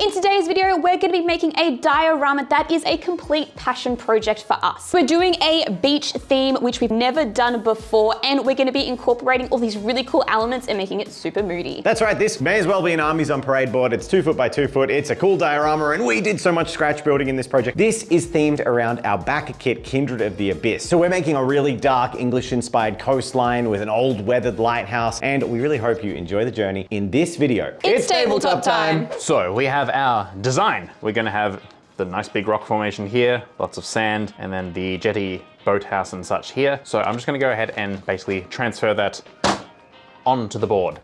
In today's video, we're going to be making a diorama that is a complete passion project for us. We're doing a beach theme, which we've never done before, and we're going to be incorporating all these really cool elements and making it super moody. That's right, this may as well be an Armies on Parade board. It's 2 foot by 2 foot, it's a cool diorama, and we did so much scratch building in this project. This is themed around our backer kit, Kindred of the Abyss. So we're making a really dark, English-inspired coastline with an old weathered lighthouse, and we really hope you enjoy the journey in this video. It's tabletop time! So we have our design. We're gonna have the nice big rock formation here, lots of sand, and then the jetty boathouse and such here. So I'm just gonna go ahead and basically transfer that onto the board.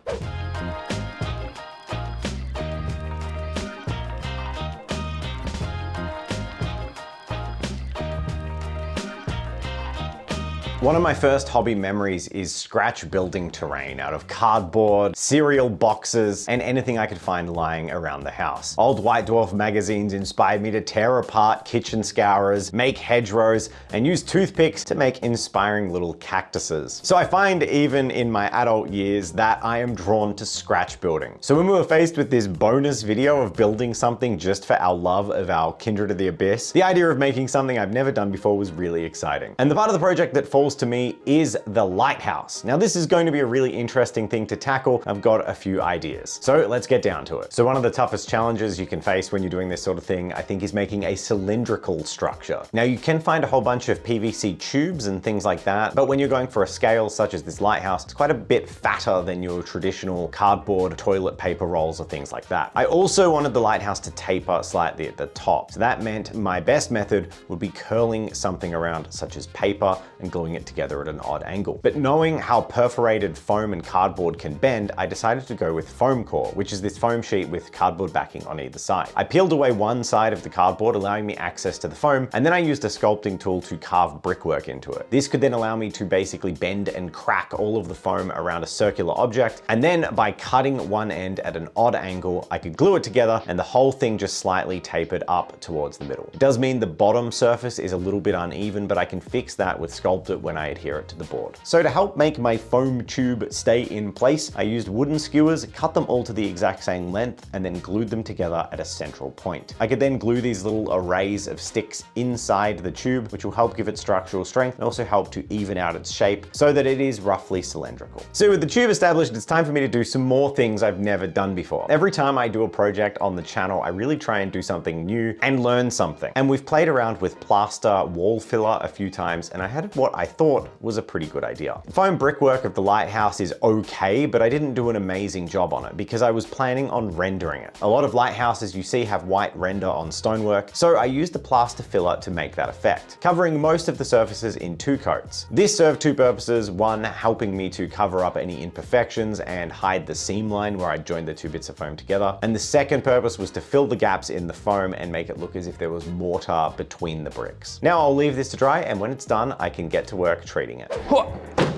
One of my first hobby memories is scratch building terrain out of cardboard, cereal boxes, and anything I could find lying around the house. Old White Dwarf magazines inspired me to tear apart kitchen scourers, make hedgerows, and use toothpicks to make inspiring little cactuses. So I find even in my adult years that I am drawn to scratch building. So when we were faced with this bonus video of building something just for our love of our Kindred of the Abyss, the idea of making something I've never done before was really exciting. And the part of the project that falls to me is the lighthouse. Now this is going to be a really interesting thing to tackle. I've got a few ideas. So let's get down to it. So one of the toughest challenges you can face when you're doing this sort of thing, I think, is making a cylindrical structure. Now you can find a whole bunch of PVC tubes and things like that, but when you're going for a scale such as this lighthouse, it's quite a bit fatter than your traditional cardboard toilet paper rolls or things like that. I also wanted the lighthouse to taper slightly at the top. So that meant my best method would be curling something around such as paper and gluing it together at an odd angle. But knowing how perforated foam and cardboard can bend, I decided to go with foam core, which is this foam sheet with cardboard backing on either side. I peeled away one side of the cardboard, allowing me access to the foam, and then I used a sculpting tool to carve brickwork into it. This could then allow me to basically bend and crack all of the foam around a circular object, and then by cutting one end at an odd angle, I could glue it together and the whole thing just slightly tapered up towards the middle. It does mean the bottom surface is a little bit uneven, but I can fix that with Sculpt-It when I adhere it to the board. So to help make my foam tube stay in place, I used wooden skewers, cut them all to the exact same length, and then glued them together at a central point. I could then glue these little arrays of sticks inside the tube, which will help give it structural strength and also help to even out its shape so that it is roughly cylindrical. So with the tube established, it's time for me to do some more things I've never done before. Every time I do a project on the channel, I really try and do something new and learn something. And we've played around with plaster wall filler a few times, and I had what I thought was a pretty good idea. The foam brickwork of the lighthouse is okay, but I didn't do an amazing job on it because I was planning on rendering it. A lot of lighthouses you see have white render on stonework, so I used the plaster filler to make that effect, covering most of the surfaces in 2 coats. This served 2 purposes: one, helping me to cover up any imperfections and hide the seam line where I joined the 2 bits of foam together, and the second purpose was to fill the gaps in the foam and make it look as if there was mortar between the bricks. Now I'll leave this to dry, and when it's done, I can get to work treating it.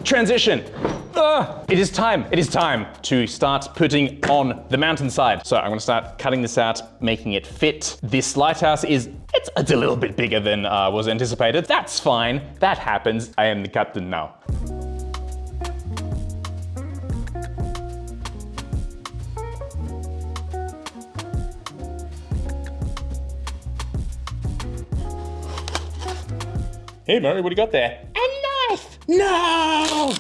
Transition. It is time to start putting on the mountainside. So I'm gonna start cutting this out, making it fit. This lighthouse it's a little bit bigger than was anticipated. That's fine, that happens. I am the captain now. Hey Murray, what do you got there? A knife! No!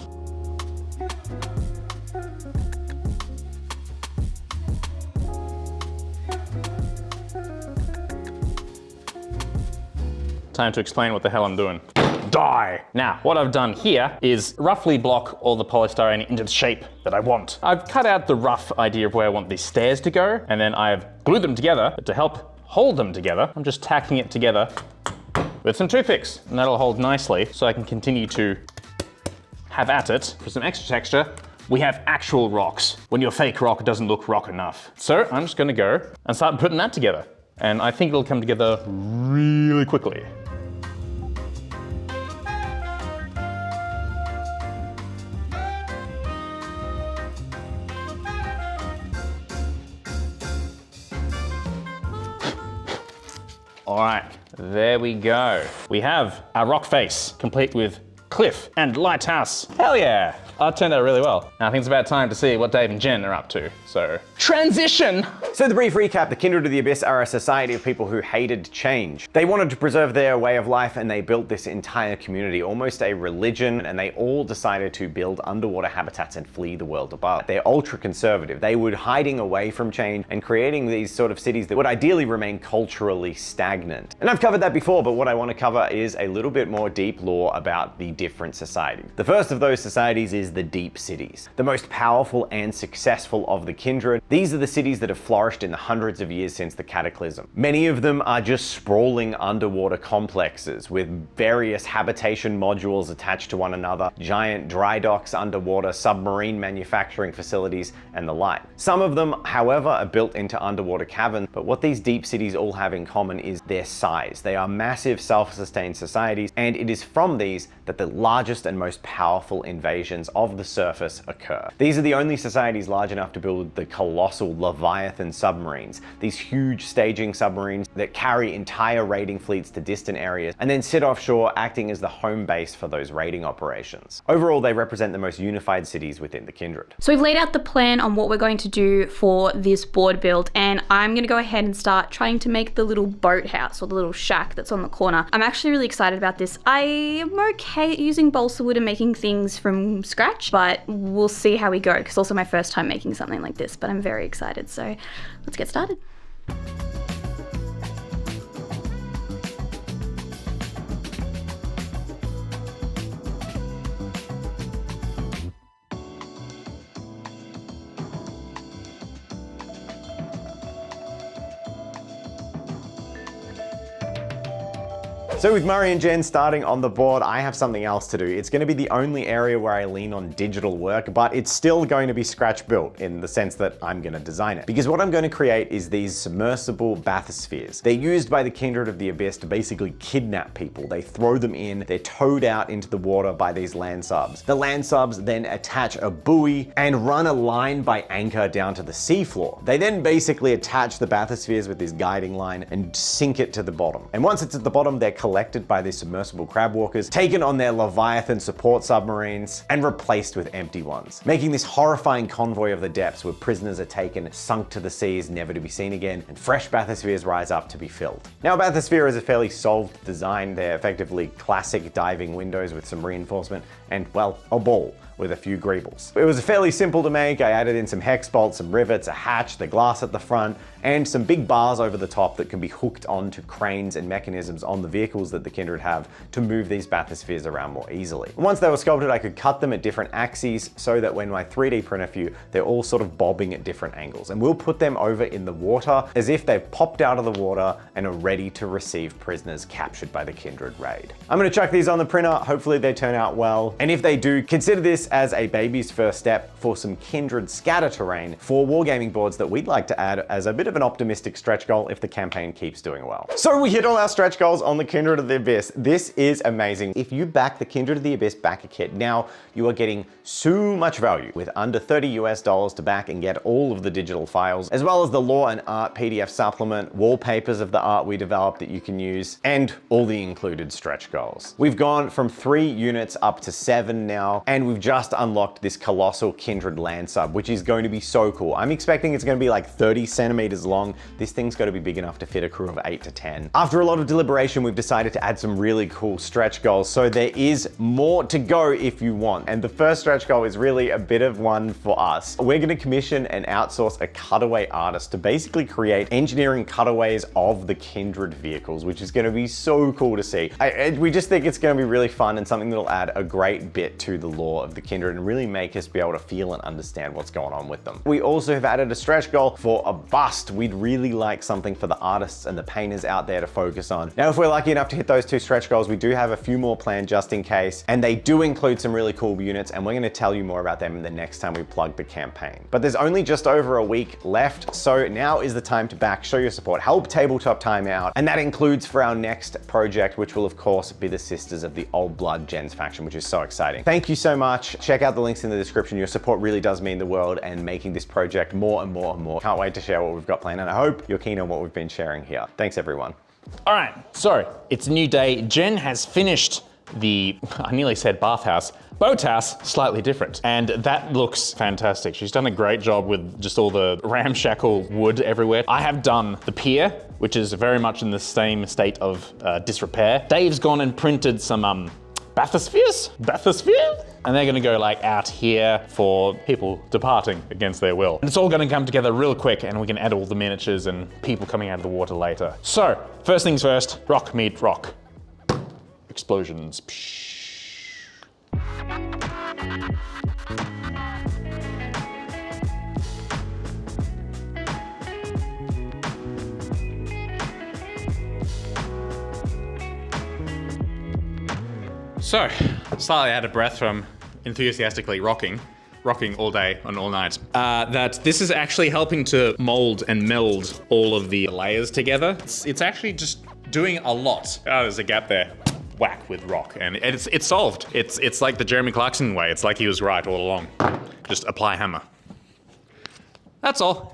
Time to explain what the hell I'm doing. Die! Now, what I've done here is roughly block all the polystyrene into the shape that I want. I've cut out the rough idea of where I want these stairs to go, and then I've glued them together. But to help hold them together, I'm just tacking it together with some toothpicks, and that'll hold nicely so I can continue to have at it. For some extra texture, we have actual rocks when your fake rock doesn't look rock enough. So I'm just gonna go and start putting that together. And I think it'll come together really quickly. All right, there we go. We have our rock face, complete with cliff and lighthouse. Hell yeah, that turned out really well. Now I think it's about time to see what Dave and Jen are up to. So Transition! So the brief recap, the Kindred of the Abyss are a society of people who hated change. They wanted to preserve their way of life and they built this entire community, almost a religion, and they all decided to build underwater habitats and flee the world above. They're ultra conservative. They were hiding away from change and creating these sort of cities that would ideally remain culturally stagnant. And I've covered that before, but what I want to cover is a little bit more deep lore about the different societies. The first of those societies is the deep cities, the most powerful and successful of the Kindred. These are the cities that have flourished in the hundreds of years since the Cataclysm. Many of them are just sprawling underwater complexes with various habitation modules attached to one another, giant dry docks underwater, submarine manufacturing facilities, and the like. Some of them, however, are built into underwater caverns, but what these deep cities all have in common is their size. They are massive, self-sustained societies, and it is from these that the largest and most powerful invasions of the surface occur. These are the only societies large enough to build the colossal Leviathan submarines, these huge staging submarines that carry entire raiding fleets to distant areas and then sit offshore, acting as the home base for those raiding operations. Overall, they represent the most unified cities within the Kindred. So we've laid out the plan on what we're going to do for this board build, and I'm going to go ahead and start trying to make the little boathouse or the little shack that's on the corner. I'm actually really excited about this. I am okay at using balsa wood and making things from scratch, but we'll see how we go, because it's also my first time making something like this, but I'm very excited. So let's get started. So with Murray and Jen starting on the board, I have something else to do. It's going to be the only area where I lean on digital work, but it's still going to be scratch built in the sense that I'm going to design it. Because what I'm going to create is these submersible bathyspheres. They're used by the Kindred of the Abyss to basically kidnap people. They throw them in, they're towed out into the water by these land subs. The land subs then attach a buoy and run a line by anchor down to the seafloor. They then basically attach the bathyspheres with this guiding line and sink it to the bottom. And once it's at the bottom, they're collected by these submersible crab walkers, taken on their Leviathan support submarines, and replaced with empty ones, making this horrifying convoy of the depths where prisoners are taken, sunk to the seas, never to be seen again, and fresh bathyspheres rise up to be filled. Now, a bathysphere is a fairly solved design. They're effectively classic diving windows with some reinforcement and, well, a ball with a few greebles. It was fairly simple to make. I added in some hex bolts, some rivets, a hatch, the glass at the front, and some big bars over the top that can be hooked onto cranes and mechanisms on the vehicles that the Kindred have to move these bathyspheres around more easily. And once they were sculpted, I could cut them at different axes so that when my 3D printer view, they're all sort of bobbing at different angles. And we'll put them over in the water as if they've popped out of the water and are ready to receive prisoners captured by the Kindred raid. I'm gonna chuck these on the printer. Hopefully they turn out well. And if they do, consider this as a baby's first step for some Kindred scatter terrain for wargaming boards that we'd like to add as a bit of an optimistic stretch goal if the campaign keeps doing well. So we hit all our stretch goals on the Kindred of the Abyss. This is amazing. If you back the Kindred of the Abyss backer kit now, you are getting so much value with under $30 US to back and get all of the digital files, as well as the lore and art PDF supplement, wallpapers of the art we developed that you can use, and all the included stretch goals. We've gone from 3 units up to 7 now, and we've just unlocked this colossal Kindred land sub, which is going to be so cool. I'm expecting it's going to be like 30 centimeters long. This thing's got to be big enough to fit a crew of 8 to 10. After a lot of deliberation, we've decided to add some really cool stretch goals. So there is more to go if you want. And the first stretch goal is really a bit of one for us. We're going to commission and outsource a cutaway artist to basically create engineering cutaways of the Kindred vehicles, which is going to be so cool to see. We just think it's going to be really fun and something that'll add a great bit to the lore of the Kindred and really make us be able to feel and understand what's going on with them. We also have added a stretch goal for a bust. We'd really like something for the artists and the painters out there to focus on. Now, if we're lucky enough to hit those 2 stretch goals, we do have a few more planned just in case, and they do include some really cool units, and we're going to tell you more about them the next time we plug the campaign. But there's only just over a week left, so now is the time to back, show your support, help Tabletop time out, and that includes for our next project, which will of course be the Sisters of the Old Blood Gens faction, which is so exciting. Thank you so much. Check out the links in the description. Your support really does mean the world and making this project more and more and more. Can't wait to share what we've got planned, and I hope you're keen on what we've been sharing here. Thanks everyone. All right, so it's a new day. Jen has finished I nearly said bathhouse, boathouse, slightly different. And that looks fantastic. She's done a great job with just all the ramshackle wood everywhere. I have done the pier, which is very much in the same state of disrepair. Dave's gone and printed some bathyspheres? And they're gonna go like out here for people departing against their will. And it's all gonna come together real quick and we can add all the miniatures and people coming out of the water later. So, first things first, rock meet rock. Explosions. So, slightly out of breath from enthusiastically rocking all day and all night, that this is actually helping to mold and meld all of the layers together. It's actually just doing a lot. Oh, there's a gap there. Whack with rock, and it's solved. It's like the Jeremy Clarkson way. It's like he was right all along. Just apply hammer. That's all.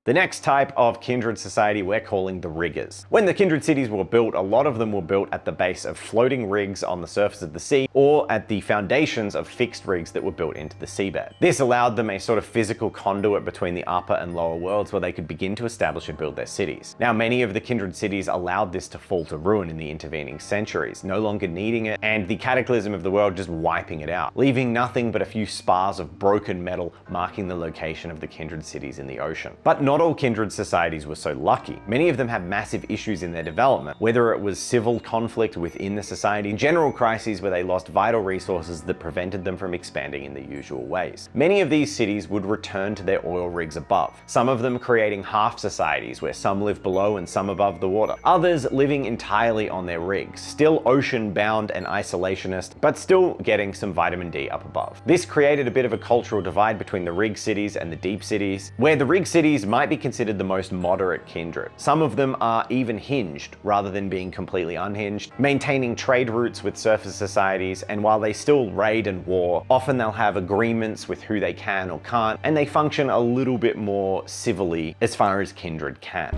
The next type of kindred society we're calling the riggers. When the kindred cities were built, a lot of them were built at the base of floating rigs on the surface of the sea or at the foundations of fixed rigs that were built into the seabed. This allowed them a sort of physical conduit between the upper and lower worlds where they could begin to establish and build their cities. Now, many of the kindred cities allowed this to fall to ruin in the intervening centuries, no longer needing it, and the cataclysm of the world just wiping it out, leaving nothing but a few spars of broken metal marking the location of the kindred cities in the ocean. But not all kindred societies were so lucky. Many of them had massive issues in their development, whether it was civil conflict within the society, general crises where they lost vital resources that prevented them from expanding in the usual ways. Many of these cities would return to their oil rigs above, some of them creating half societies where some live below and some above the water, others living entirely on their rigs, still ocean bound and isolationist, but still getting some vitamin D up above. This created a bit of a cultural divide between the rig cities and the deep cities, where the rig cities might be considered the most moderate kindred. Some of them are even hinged rather than being completely unhinged, maintaining trade routes with surface societies, and while they still raid and war, often they'll have agreements with who they can or can't, and they function a little bit more civilly as far as kindred can.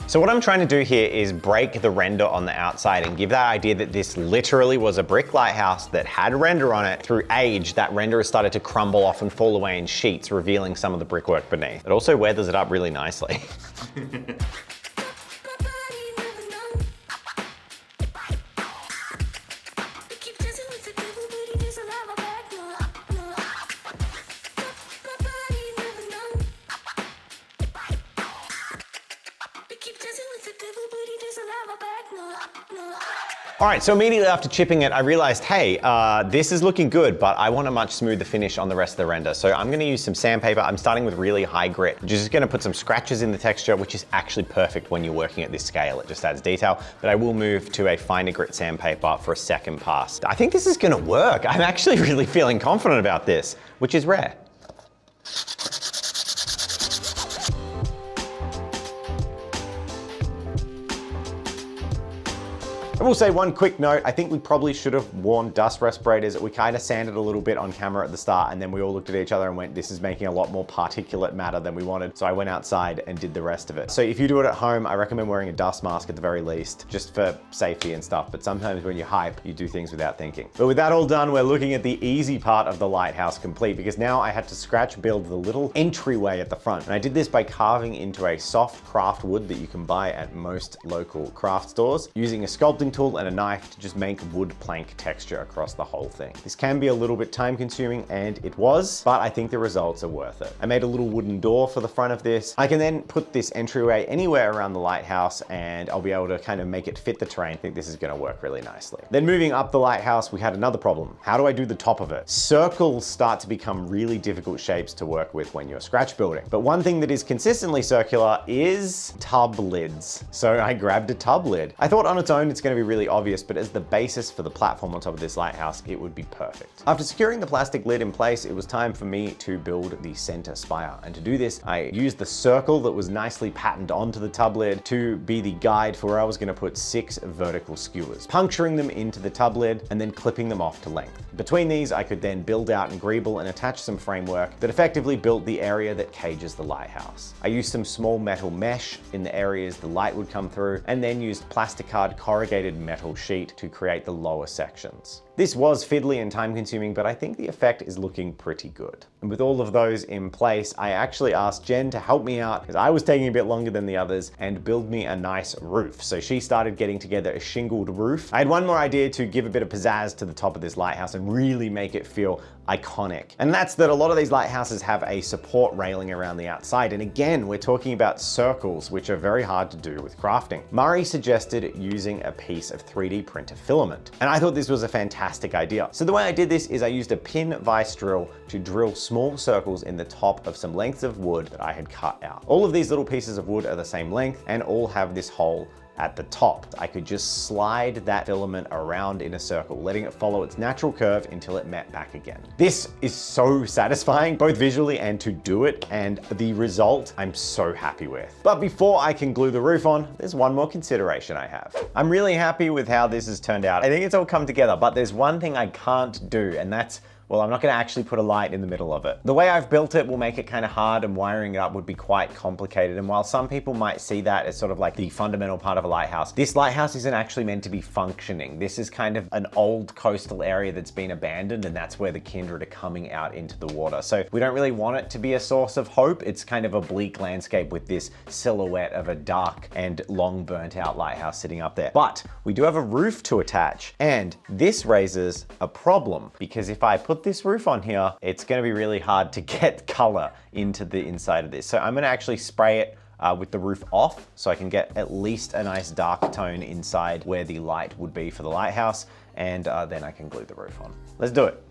So what I'm trying to do here is break the render on the outside and give that idea that this literally was a brick lighthouse that had render on it. Through age, that render has started to crumble off and fall away in sheets, revealing some of the brickwork beneath. It also weathers it up really nicely. All right, so immediately after chipping it, I realized, hey, this is looking good, but I want a much smoother finish on the rest of the render. So I'm gonna use some sandpaper. I'm starting with really high grit, which is just gonna put some scratches in the texture, which is actually perfect when you're working at this scale. It just adds detail, but I will move to a finer grit sandpaper for a second pass. I think this is gonna work. I'm actually really feeling confident about this, which is rare. I will say one quick note, I think we probably should have worn dust respirators. We kind of sanded a little bit on camera at the start and then we all looked at each other and went, this is making a lot more particulate matter than we wanted. So I went outside and did the rest of it. So if you do it at home, I recommend wearing a dust mask at the very least, just for safety and stuff. But sometimes when you hype, you do things without thinking. But with that all done, we're looking at the easy part of the lighthouse complete, because now I had to scratch build the little entryway at the front. And I did this by carving into a soft craft wood that you can buy at most local craft stores, using a sculpting tool and a knife to just make wood plank texture across the whole thing. This can be a little bit time consuming, and it was, but I think the results are worth it. I made a little wooden door for the front of this. I can then put this entryway anywhere around the lighthouse and I'll be able to kind of make it fit the terrain. I think this is gonna work really nicely. Then moving up the lighthouse, we had another problem. How do I do the top of it? Circles start to become really difficult shapes to work with when you're scratch building. But one thing that is consistently circular is tub lids. So I grabbed a tub lid. I thought on its own, it's gonna be really obvious, but as the basis for the platform on top of this lighthouse, it would be perfect. After securing the plastic lid in place, it was time for me to build the center spire. And to do this, I used the circle that was nicely patterned onto the tub lid to be the guide for where I was going to put 6 vertical skewers, puncturing them into the tub lid and then clipping them off to length. Between these, I could then build out and greeble and attach some framework that effectively built the area that cages the lighthouse. I used some small metal mesh in the areas the light would come through, and then used plasticard corrugated metal sheet to create the lower sections. This was fiddly and time consuming, but I think the effect is looking pretty good. And with all of those in place, I actually asked Jen to help me out because I was taking a bit longer than the others and build me a nice roof. So she started getting together a shingled roof. I had one more idea to give a bit of pizzazz to the top of this lighthouse and really make it feel iconic. And that's that a lot of these lighthouses have a support railing around the outside. And again, we're talking about circles, which are very hard to do with crafting. Murray suggested using a piece of 3D printer filament. And I thought this was a fantastic idea. So the way I did this is I used a pin vise drill to drill small circles in the top of some lengths of wood that I had cut out. All of these little pieces of wood are the same length and all have this hole at the top. I could just slide that filament around in a circle, letting it follow its natural curve until it met back again. This is so satisfying, both visually and to do it, and the result I'm so happy with. But before I can glue the roof on, there's one more consideration I have. I'm really happy with how this has turned out. I think it's all come together, but there's one thing I can't do, and that's, well, I'm not gonna actually put a light in the middle of it. The way I've built it will make it kind of hard, and wiring it up would be quite complicated. And while some people might see that as sort of like the fundamental part of a lighthouse, this lighthouse isn't actually meant to be functioning. This is kind of an old coastal area that's been abandoned, and that's where the kindred are coming out into the water. So we don't really want it to be a source of hope. It's kind of a bleak landscape with this silhouette of a dark and long burnt out lighthouse sitting up there. But we do have a roof to attach, and this raises a problem, because if I put this roof on here, it's going to be really hard to get color into the inside of this. So I'm going to actually spray it with the roof off so I can get at least a nice dark tone inside where the light would be for the lighthouse, and then I can glue the roof on. Let's do it.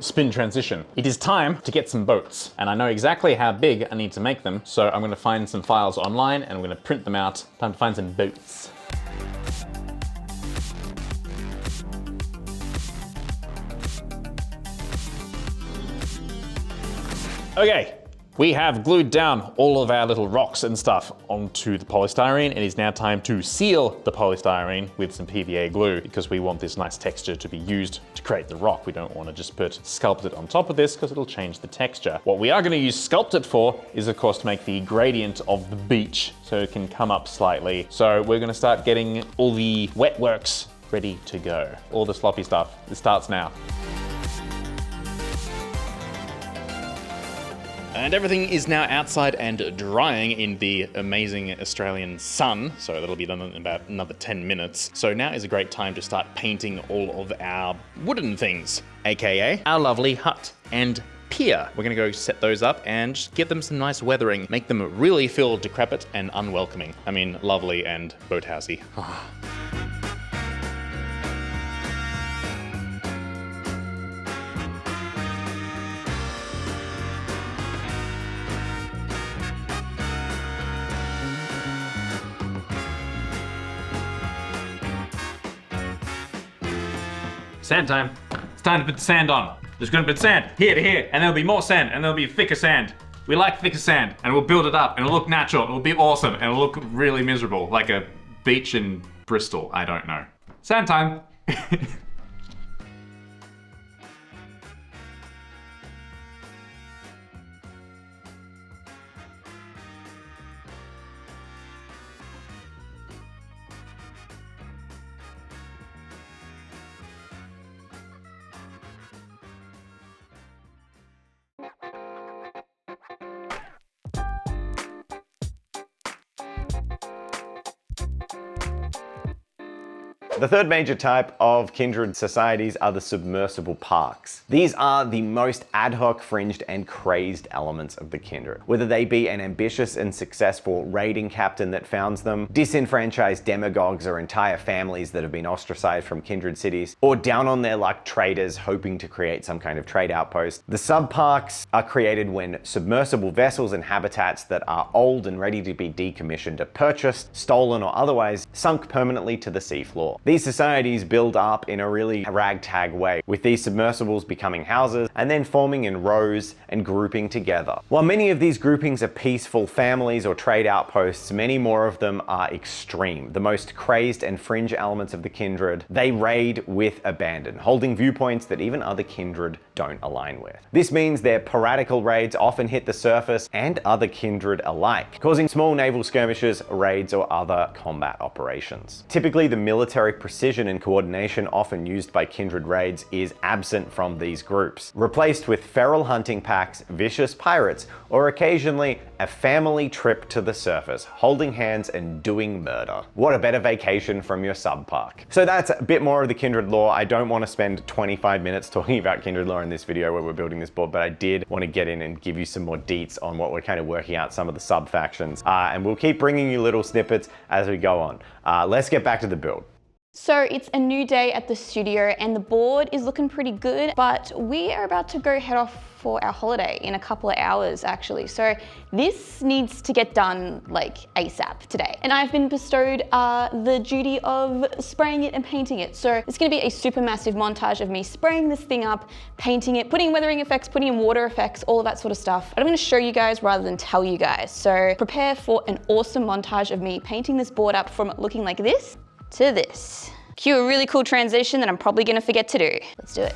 Spin transition. It is time to get some boats, and I know exactly how big I need to make them, so I'm gonna find some files online and I'm gonna print them out. Time to find some boats. Okay. We have glued down all of our little rocks and stuff onto the polystyrene. It is now time to seal the polystyrene with some PVA glue, because we want this nice texture to be used to create the rock. We don't want to just put sculpted on top of this because it'll change the texture. What we are going to use sculpted for is, of course, to make the gradient of the beach so it can come up slightly. So we're going to start getting all the wet works ready to go. All the sloppy stuff. It starts now. And everything is now outside and drying in the amazing Australian sun. So that'll be done in about another 10 minutes. So now is a great time to start painting all of our wooden things, AKA our lovely hut and pier. We're gonna go set those up and just give them some nice weathering, make them really feel decrepit and unwelcoming. I mean, lovely and boathousey. Sand time. It's time to put the sand on. There's gonna put sand here to here, and there'll be more sand, and there'll be thicker sand. We like thicker sand, and we'll build it up, and it'll look natural, it'll be awesome, and it'll look really miserable, like a beach in Bristol, I don't know. Sand time. The third major type of kindred societies are the submersible parks. These are the most ad hoc, fringed, and crazed elements of the kindred. Whether they be an ambitious and successful raiding captain that founds them, disenfranchised demagogues or entire families that have been ostracized from kindred cities, or down on their luck traders hoping to create some kind of trade outpost. The subparks are created when submersible vessels and habitats that are old and ready to be decommissioned are purchased, stolen, or otherwise sunk permanently to the seafloor. These societies build up in a really ragtag way, with these submersibles becoming houses and then forming in rows and grouping together. While many of these groupings are peaceful families or trade outposts, many more of them are extreme. The most crazed and fringe elements of the kindred, they raid with abandon, holding viewpoints that even other kindred don't align with. This means their piratical raids often hit the surface and other kindred alike, causing small naval skirmishes, raids, or other combat operations. Typically, the military precision and coordination often used by kindred raids is absent from these groups, replaced with feral hunting packs, vicious pirates, or occasionally a family trip to the surface, holding hands and doing murder. What a better vacation from your subpark. So that's a bit more of the kindred lore. I don't want to spend 25 minutes talking about kindred lore in this video where we're building this board, but I did want to get in and give you some more deets on what we're kind of working out, some of the sub factions, and we'll keep bringing you little snippets as we go on. Let's get back to the build. So it's a new day at the studio and the board is looking pretty good, but we are about to go head off for our holiday in a couple of hours actually. So this needs to get done like ASAP today. And I've been bestowed the duty of spraying it and painting it. So it's gonna be a super massive montage of me spraying this thing up, painting it, putting weathering effects, putting in water effects, all of that sort of stuff. But I'm gonna show you guys rather than tell you guys. So prepare for an awesome montage of me painting this board up from looking like this to this. Cue a really cool transition that I'm probably gonna forget to do. Let's do it.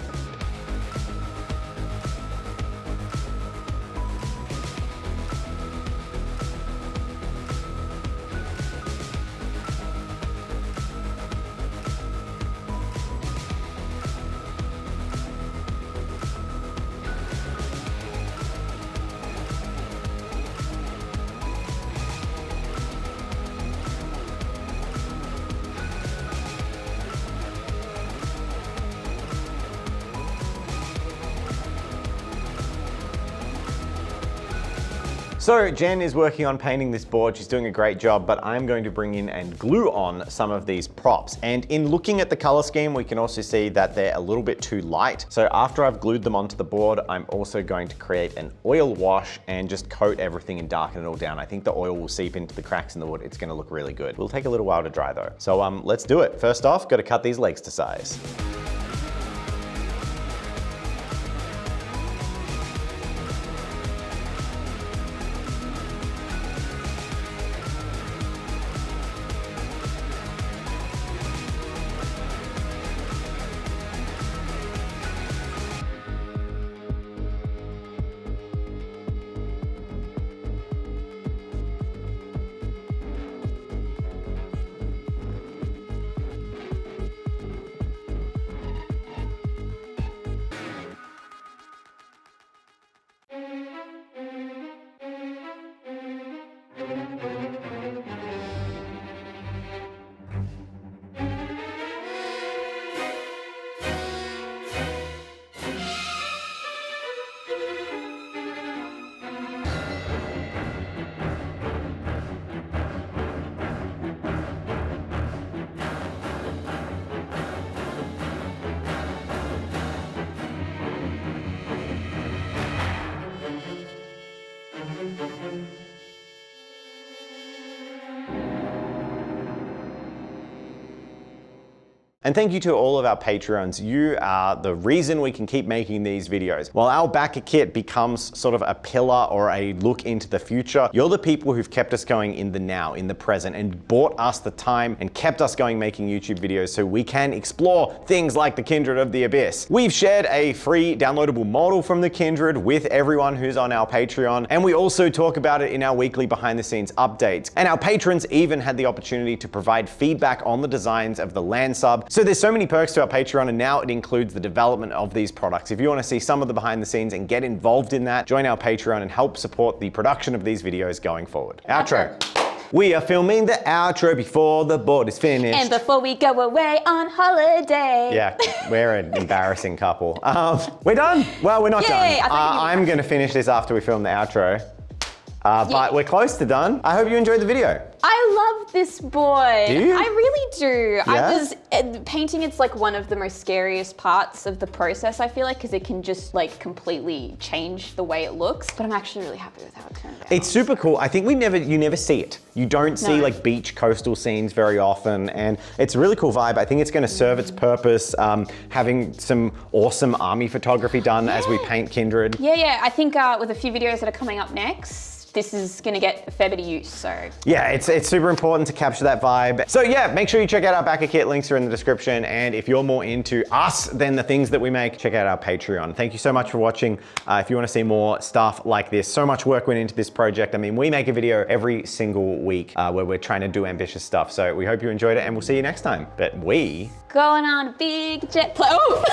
So Jen is working on painting this board. She's doing a great job, but I'm going to bring in and glue on some of these props. And in looking at the color scheme, we can also see that they're a little bit too light. So after I've glued them onto the board, I'm also going to create an oil wash and just coat everything and darken it all down. I think the oil will seep into the cracks in the wood. It's gonna look really good. It'll take a little while to dry though. So let's do it. First off, gotta cut these legs to size. And thank you to all of our Patreons. You are the reason we can keep making these videos. While our backer kit becomes sort of a pillar or a look into the future, you're the people who've kept us going in the now, in the present, and bought us the time and kept us going making YouTube videos so we can explore things like the Kindred of the Abyss. We've shared a free downloadable model from the Kindred with everyone who's on our Patreon, and we also talk about it in our weekly behind the scenes updates. And our patrons even had the opportunity to provide feedback on the designs of the land sub. So there's so many perks to our Patreon, and now it includes the development of these products. If you want to see some of the behind the scenes and get involved in that, join our Patreon and help support the production of these videos going forward. Outro. We are filming the outro before the board is finished. And before we go away on holiday. Yeah, we're an embarrassing couple. We're done. Well, we're not Yay, done. I'm gonna finish this after we film the outro. But we're close to done. I hope you enjoyed the video. I love this boy. Do you? I really do. Yeah? Painting, it's like one of the most scariest parts of the process, I feel like, because it can just like completely change the way it looks. But I'm actually really happy with how it turned out. It's super cool. I think you never see it. You don't see like beach coastal scenes very often, and it's a really cool vibe. I think it's gonna serve its purpose, having some awesome army photography done as we paint Kindred. Yeah. I think with a few videos that are coming up next, this is gonna get a fair bit of use, so. Yeah, it's super important to capture that vibe. So yeah, make sure you check out our backer kit, links are in the description, and if you're more into us than the things that we make, check out our Patreon. Thank you so much for watching. If you wanna see more stuff like this, so much work went into this project. I mean, we make a video every single week where we're trying to do ambitious stuff, so we hope you enjoyed it, and we'll see you next time. But we... Going on a big jet plane. Oh!